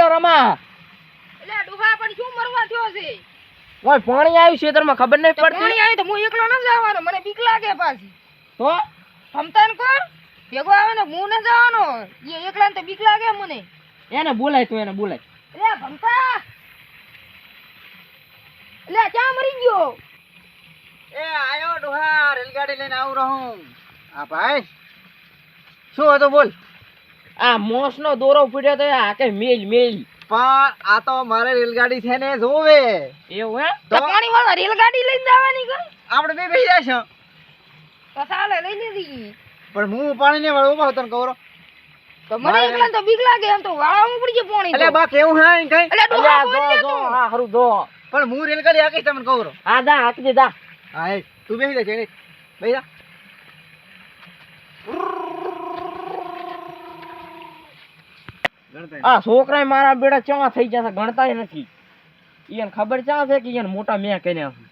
રમા એટલે ડોહા પણ શું મરવા થયો છે ઓય પાણી આવ્યું ખેતરમાં ખબર નહીં પડતી પાણી આવે તો હું એકલો ન જવાનો મને બીક લાગે પાછી તો સમતાન કોણ ભેગો આવે ને હું ન જવાનો એ એકલા તો બીક લાગે મને એને બોલાય તું એને બોલાય એટલે ભમતા એટલે ક્યાં મરી ગયો એ આયો ડોહા રેલગાડી લઈને આવું રહું આ ભાઈ શું હતું બોલ આ મોસનો દોરો ફૂટ્યો તો આ કે મેલ પણ આ તો મારે રેલગાડી છે ને જોવે એવું હે તો પાણી વાળા રેલગાડી લઈને જવાની કર આપણે બે બેસી જશું તો ચાલે લઈ લીધી પણ હું પાણી ને વાળો ઉભા તને કહું તો મને એકલા તો બીક લાગે એમ તો વાળામાં પડી જાય પાણી એટલે બા કેવું હે કઈ એટલે ડોહા બોલ ને જો તું હા ખરું જો પણ હું રેલગાડી આકીશ તમને કહું આ દા હાકી દે દા હા એ તું બેસી જા ચેડી બેસી જા આ છોકરા મારા બેડા ચા થઈ જશે ગણતાય નથી એને ખબર ચા છે કે એને મોટા મેં કર્યા